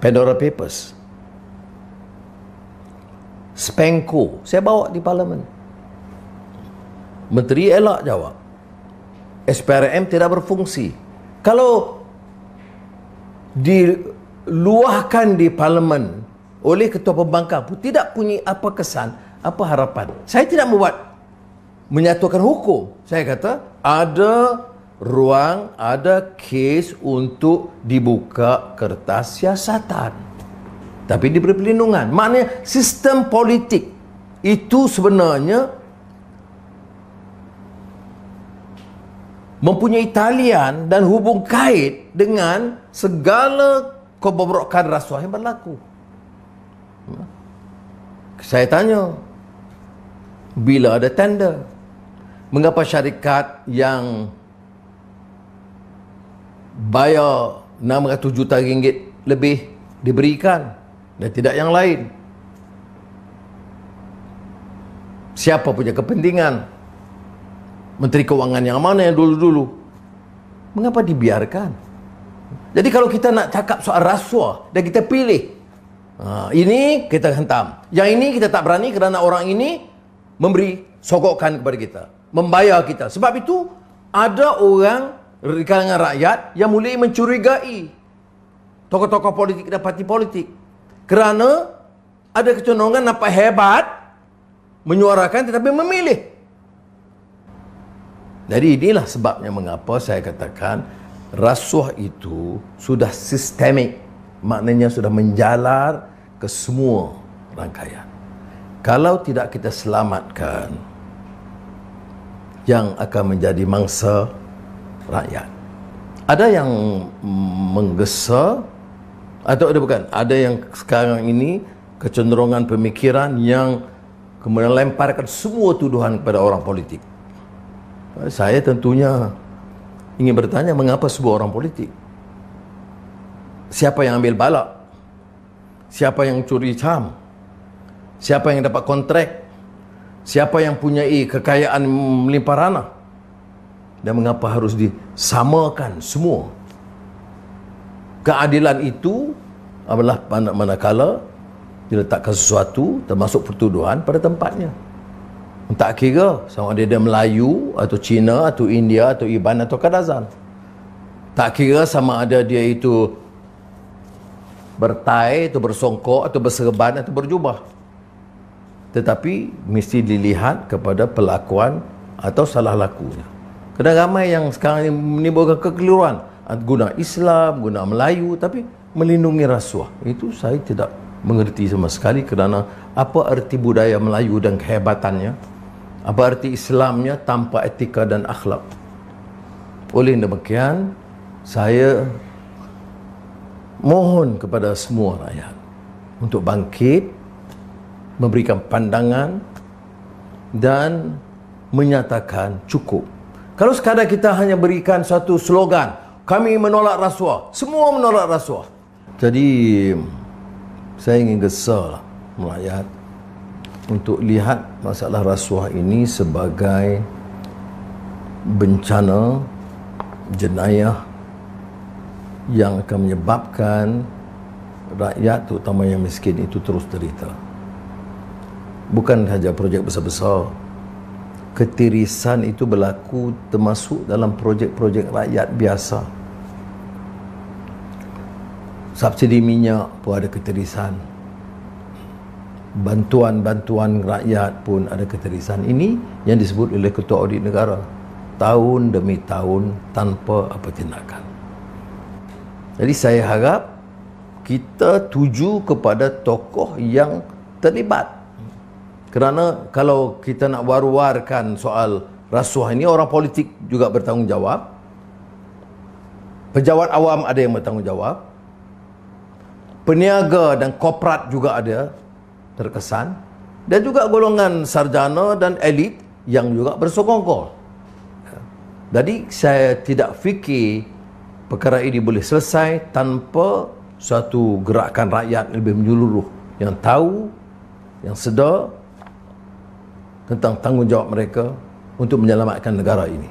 Pandora Papers, Spenco, saya bawa di Parlimen. Menteri elak jawab. SPRM tidak berfungsi. Kalau diluahkan di Parlimen oleh ketua pembangkang pun tidak punya apa kesan, apa harapan. Saya tidak menyatukan hukum. Saya kata ada ruang, ada kes untuk dibuka kertas siasatan, tapi diberi perlindungan. Maknanya sistem politik itu sebenarnya mempunyai talian dan hubung kait dengan segala kebobrokan rasuah yang berlaku. Saya tanya, bila ada tender, mengapa syarikat yang bayar 600 juta ringgit lebih diberikan dan tidak yang lain? Siapa punya kepentingan? Menteri Kewangan yang mana yang dulu-dulu? Mengapa dibiarkan? Jadi kalau kita nak cakap soal rasuah dan kita pilih, ini kita hentam, yang ini kita tak berani kerana orang ini memberi sogokan kepada kita, membayar kita. Sebab itu ada orang di kalangan rakyat yang mulai mencurigai tokoh-tokoh politik dan parti politik kerana ada kecenderungan nampak hebat menyuarakan tetapi memilih. Jadi inilah sebabnya mengapa saya katakan rasuah itu sudah sistemik, maknanya sudah menjalar ke semua rangkaian. Kalau tidak kita selamatkan, yang akan menjadi mangsa rakyat. Ada yang menggesa atau ada bukan? Ada yang sekarang ini kecenderungan pemikiran yang kemudian lemparkan semua tuduhan kepada orang politik. Saya tentunya ingin bertanya, mengapa sebuah orang politik? Siapa yang ambil balak? Siapa yang curi saham? Siapa yang dapat kontrak? Siapa yang punya kekayaan melimpah ranah? Dan mengapa harus disamakan semua? Keadilan itu adalah manakala diletakkan sesuatu termasuk pertuduhan pada tempatnya. Tak kira sama ada dia Melayu atau Cina atau India atau Iban atau Kadazan. Tak kira sama ada dia itu bertai atau bersongkok atau berserban atau berjubah. Tetapi mesti dilihat kepada pelakuan atau salah lakunya. Kerana ramai yang sekarang ini menimbulkan kekeliruan, guna Islam, guna Melayu, tapi melindungi rasuah. Itu saya tidak mengerti sama sekali kerana apa arti budaya Melayu dan kehebatannya, apa arti Islamnya tanpa etika dan akhlak. Oleh demikian, saya mohon kepada semua rakyat untuk bangkit, memberikan pandangan dan menyatakan cukup. Kalau sekadar kita hanya berikan satu slogan, kami menolak rasuah, semua menolak rasuah. Jadi saya ingin gesa rakyat untuk lihat masalah rasuah ini sebagai bencana, jenayah yang akan menyebabkan rakyat terutama yang miskin itu terus derita. Bukan saja projek besar-besar. Ketirisan itu berlaku termasuk dalam projek-projek rakyat biasa. Subsidi minyak pun ada ketirisan. Bantuan-bantuan rakyat pun ada ketirisan. Ini yang disebut oleh Ketua Audit Negara. Tahun demi tahun tanpa apa tindakan. Jadi saya harap kita tuju kepada tokoh yang terlibat. Kerana kalau kita nak war-warkan soal rasuah ini, orang politik juga bertanggungjawab. Pejabat awam ada yang bertanggungjawab. Peniaga dan korporat juga ada terkesan. Dan juga golongan sarjana dan elit yang juga bersokongkol. Jadi saya tidak fikir perkara ini boleh selesai tanpa suatu gerakan rakyat lebih menyeluruh yang tahu, yang sedar tentang tanggungjawab mereka untuk menyelamatkan negara ini.